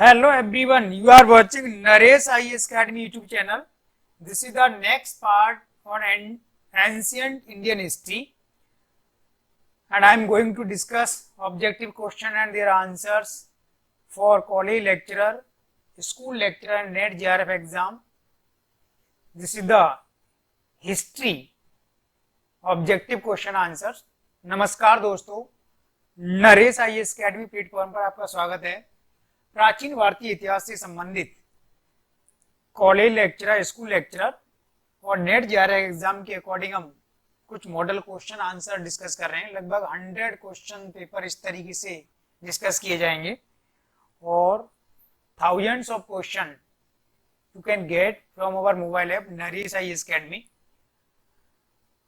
Hello everyone, you are watching Naresh IAS Academy YouTube channel. This is the next part on ancient Indian history, and I am going to discuss objective question and their answers for college lecturer, school lecturer and NET JRF exam. This is the history objective question answers. नमस्कार दोस्तों, Naresh IAS academy platform पर आपका स्वागत है। प्राचीन भारतीय इतिहास से संबंधित कॉलेज लेक्चरर, स्कूल लेक्चरर और नेट जेआरएफ एग्जाम के अकॉर्डिंग हम कुछ मॉडल क्वेश्चन आंसर डिस्कस कर रहे हैं। लगभग 100 क्वेश्चन पेपर इस तरीके से डिस्कस किए जाएंगे और thousands of question you can get from our mobile app Naresh IAS academy.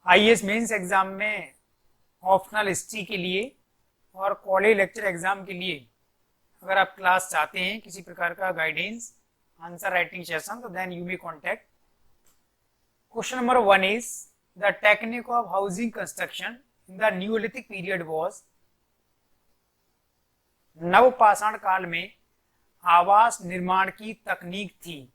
IAS mains exam में ऑप्शनल हिस्ट्री के लिए और कॉलेज लेक्चर एग्जाम के लिए अगर आप क्लास चाहते हैं, किसी प्रकार का गाइडेंस, आंसर राइटिंग सेशन, तो then you may contact. Question number 1 is the technique of housing construction in the neolithic period was. नवपाषाण काल में आवास निर्माण की तकनीक थी।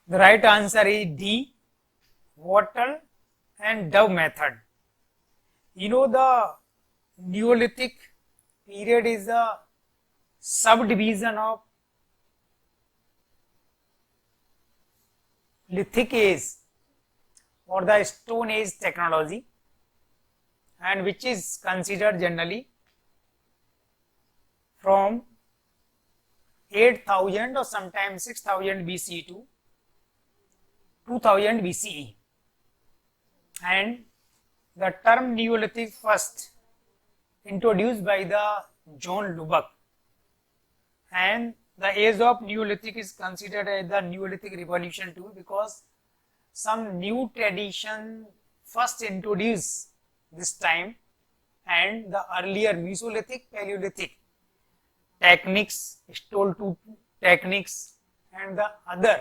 The right answer is D, wattle and dove method. You know, the Neolithic period is a subdivision of Lithic age or the Stone Age technology, and which is considered generally from 8000 or sometimes 6000 BC to 2000 BCE, and the term Neolithic first introduced by the John Lubbock, and the age of Neolithic is considered as the Neolithic Revolution too, because some new tradition first introduced this time, and the earlier Mesolithic, Paleolithic techniques, stone tool techniques and the other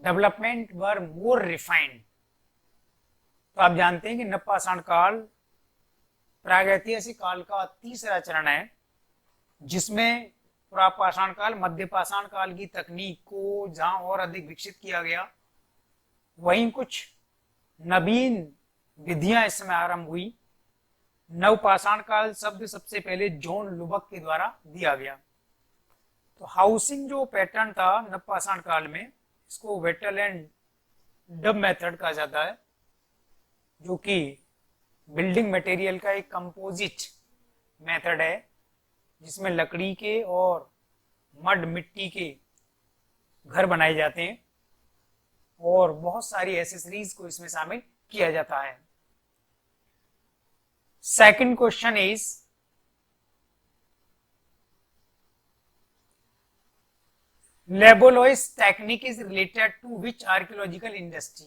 development were more refined. तो आप जानते हैं कि नवपाषाण काल प्रागैतिहासिक काल का तीसरा चरण है, जिसमें पुरापाषाण काल, मध्यपाषाण काल की तकनीक को जहां और अधिक विकसित किया गया, वहीं कुछ नवीन विधियां इस समय आरंभ हुई। नवपाषाण काल शब्द सबसे पहले जॉन लुबक के द्वारा दिया गया। तो हाउसिंग जो पैटर्न था नवपाषाण काल में, इसको वेटल एंड डब मेथड कहा जाता है, जो कि बिल्डिंग मटेरियल का एक कंपोजिट मेथड है, जिसमें लकड़ी के और मड, मिट्टी के घर बनाए जाते हैं और बहुत सारी एसेसरीज को इसमें शामिल किया जाता है। Second question is Levallois technique is related to which archaeological industry.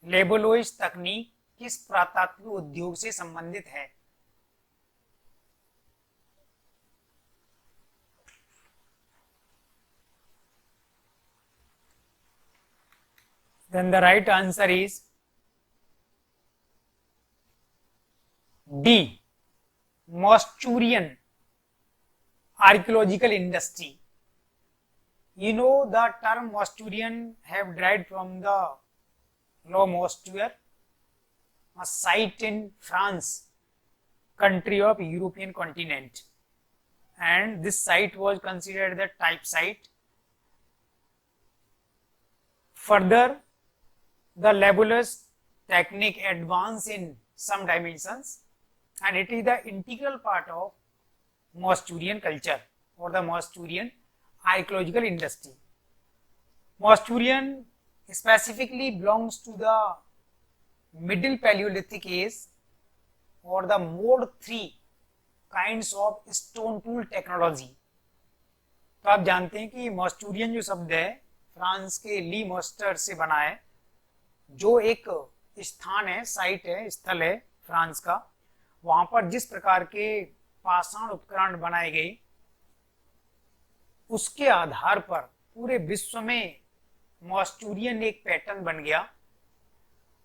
Levallois तकनीक किस पुरातत्व उद्योग से संबंधित है? Then the right answer is D, Mousterian archaeological industry. You know, the term Mousterian have derived from the Le Moustier, a site in France, country of European continent, and this site was considered the type site. Further, the Lebolus technique advanced in some dimensions, and it is the integral part of Mousterian culture or the Mousterian archaeological industry. Mousterian specifically belongs to the middle Paleolithic age or the mode 3 kinds of stone tool technology. तो आप जानते हैं कि मॉस्टूरियन जो शब्द है France के ली मॉस्टर से बना है, जो एक स्थान है, साइट है, स्थल है फ्रांस का। वहां पर जिस प्रकार के पाषाण उपकरण बनाए गए, उसके आधार पर पूरे विश्व में मॉस्टूरियन एक पैटर्न बन गया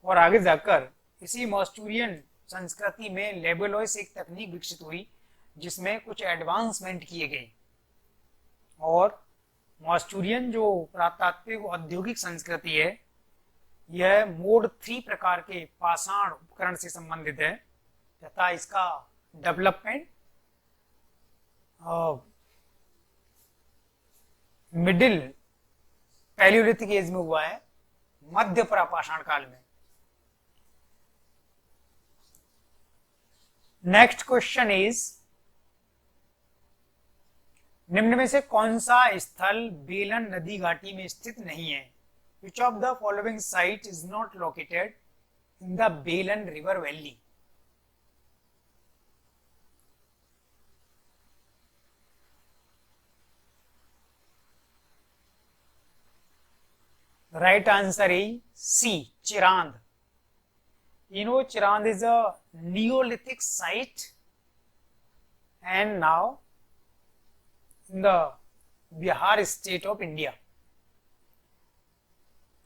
और आगे जाकर इसी मॉस्टूरियन संस्कृति में लेबेलोइस एक तकनीक विकसित हुई जिसमें कुछ एडवांसमेंट किए गए और मॉस्टूरियन जो पुरातात्विक औद्योगिक संस्कृति है यह मोड 3 प्रकार के पाषाण उपकरण से संबंधित है तथा इसका डेवलपमेंट मिडिल पैलियोलिथिक एज में हुआ है, मध्य प्रापाषाण काल में। नेक्स्ट क्वेश्चन इज, निम्न में से कौन सा स्थल बेलन नदी घाटी में स्थित नहीं है? Which of the following site is not located in the Belan River Valley? The right answer is C. Chirand. You know, Chirand is a Neolithic site, and now in the Bihar state of India.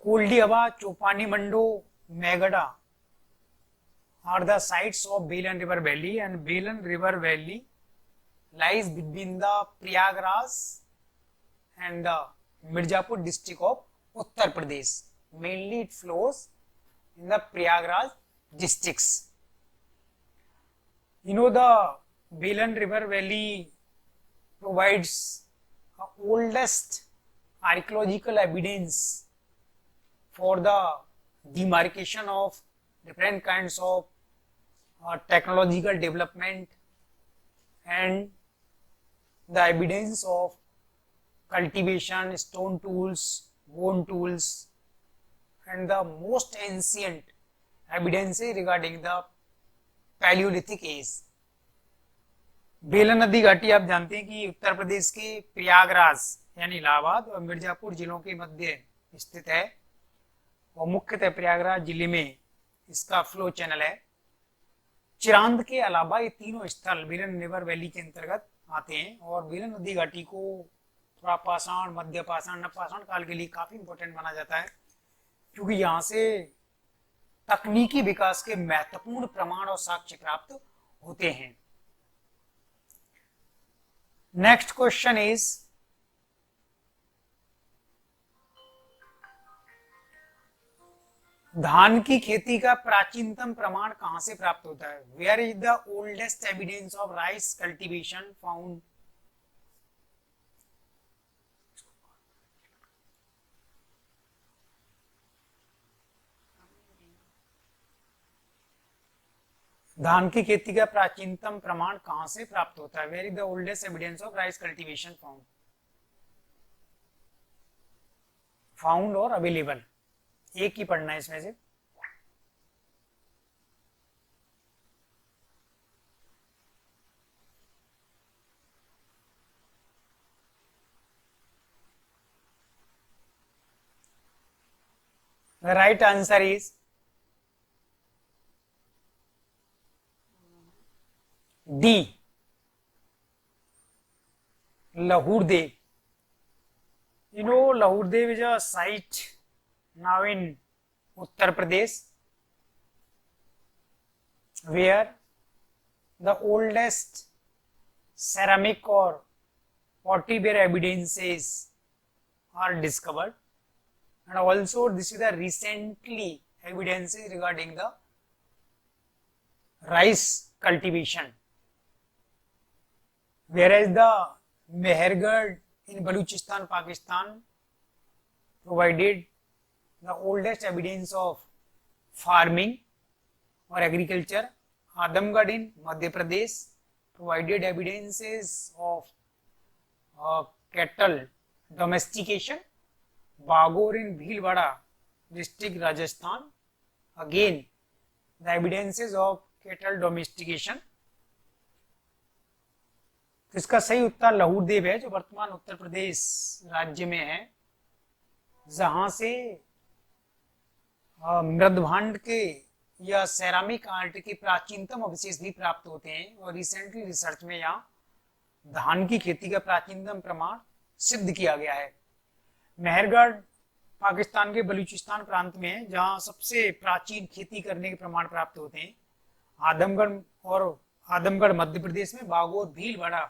Kuldiyaba, Chopani Mando, Megada are the sites of Belan River Valley, and Belan River Valley lies between the Prayagraj and the Mirzapur district of Uttar Pradesh. Mainly it flows in the Prayagraj districts. You know, the Belan River Valley provides the oldest archaeological evidence for the demarcation of different kinds of technological development and the evidence of cultivation, stone tools, bone tools, and the most ancient evidence regarding the Paleolithic age. बेलन नदी घाटी आप जानते हैं कि उत्तर प्रदेश के प्रयागराज यानी इलाहाबाद और मिर्जापुर जिलों के मध्य स्थित है और मुख्यतः प्रयागराज जिले में इसका फ्लो चैनल है। चिरांद के अलावा ये तीनों स्थल बेलन रिवर वैली के अंतर्गत आते हैं और बेलन नदी घाटी को प्रापाषाण, मध्य पाषाण, नवपाषाण काल के लिए काफी इंपॉर्टेंट माना जाता है क्योंकि यहाँ से तकनीकी विकास के महत्वपूर्ण प्रमाण और साक्ष्य प्राप्त होते हैं। नेक्स्ट क्वेश्चन इज, धान की खेती का प्राचीनतम प्रमाण कहां से प्राप्त होता है? Where is the oldest evidence of rice cultivation found? धान की खेती का प्राचीनतम प्रमाण कहां से प्राप्त होता है? Where is the oldest evidence of rice cultivation found? Found और अवेलेबल एक ही पढ़ना है इसमें से। The right answer is D. Lahore. You know, Lahore is a site now in Uttar Pradesh where the oldest ceramic or pottery evidences are discovered, and also this is the recently evidences regarding the rice cultivation, whereas the Mehergarh in Baluchistan, Pakistan provided the oldest evidence of farming or agriculture. Adamgarh in Madhya Pradesh provided evidences of cattle domestication. Bagor in Bhilwara district, Rajasthan, again the evidences of cattle domestication. तो इसका सही उत्तर लहूरदेव है जो वर्तमान उत्तर प्रदेश राज्य में है, जहां से मृदभांड के या सेरामिक आर्ट के प्राचीनतम अवशेष भी प्राप्त होते हैं और रिसेंटली रिसर्च में यहाँ धान की खेती का प्राचीनतम प्रमाण सिद्ध किया गया है। मेहरगढ़ पाकिस्तान के बलूचिस्तान प्रांत में है, जहाँ सबसे प्राचीन खेती करने के प्रमाण प्राप्त होते हैं। आदमगढ़ मध्य प्रदेश में, बागोर भीलवाड़ा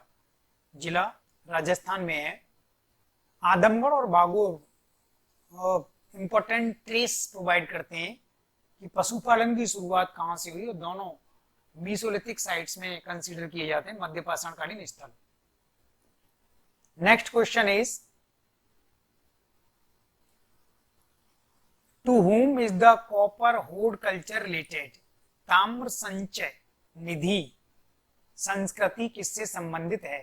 जिला राजस्थान में है। आदमगढ़ और बागोर इंपॉर्टेंट ट्रेस प्रोवाइड करते हैं कि पशुपालन की शुरुआत कहाँ से हुई, और दोनों मीसोलिथिक साइट्स में कंसीडर किए जाते हैं, मध्य पाषाणकालीन स्थल। Next question is, to whom is the copper hoard culture related? ताम्र संचय निधि संस्कृति किससे संबंधित है?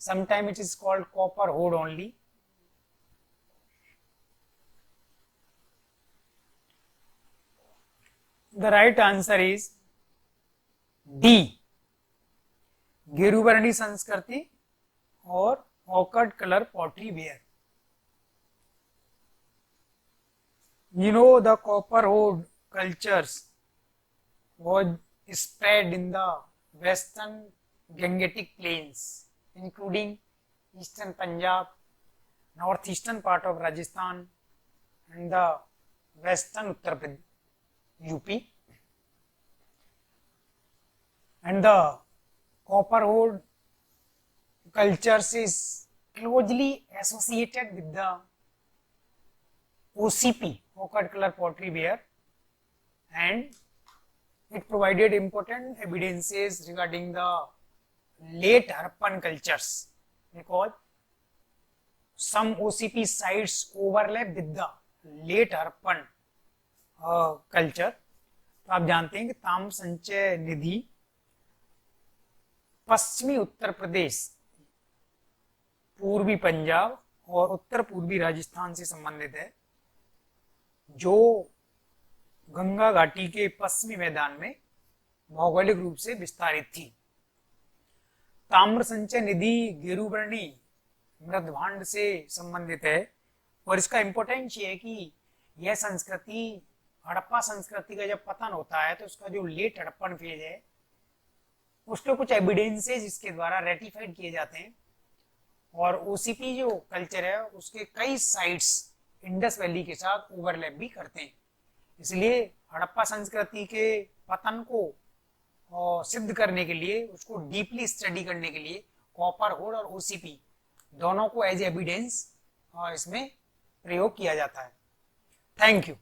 Sometime it is called copper hoard only. The right answer is D. गेरुवर्णी संस्कृति और ochred colour pottery ware. You know, the copper hoard cultures was spread in the western Gangetic plains, including eastern Punjab, northeastern part of Rajasthan, and the western Uttar Pradesh, UP. And the copper hoard cultures is closely associated with the OCP, ochre color pottery ware, and it provided important evidences regarding the late Harappan cultures, because some OCP sites overlap with the late Harappan culture. तो आप जानते हैं कि ताम्र संचय निधि पश्चिमी उत्तर प्रदेश, पूर्वी पंजाब और उत्तर पूर्वी राजस्थान से संबंधित है, जो गंगा घाटी के पश्चिमी मैदान में भौगोलिक रूप से विस्तारित थी। ताम्र संचय निधि गेरुवर्णी मृदभांड से संबंधित है, और इसका इंपॉर्टेंस ये है कि यह संस्कृति, हड़प्पा संस्कृति का जब पतन होता है तो उसका जो लेट हड़प्पन फेज है, उसके कुछ एविडेंसेस इसके द्वारा रेटिफाइड किए जाते हैं, और ओसीपी जो कल्चर है उसके कई साइट्स इंडस वैली के साथ ओवरलैप भी करते हैं। इसलिए हड़प्पा संस्कृति के पतन को सिद्ध करने के लिए, उसको डीपली स्टडी करने के लिए कॉपर होड और ओसीपी दोनों को एज एविडेंस इसमें प्रयोग किया जाता है। Thank you.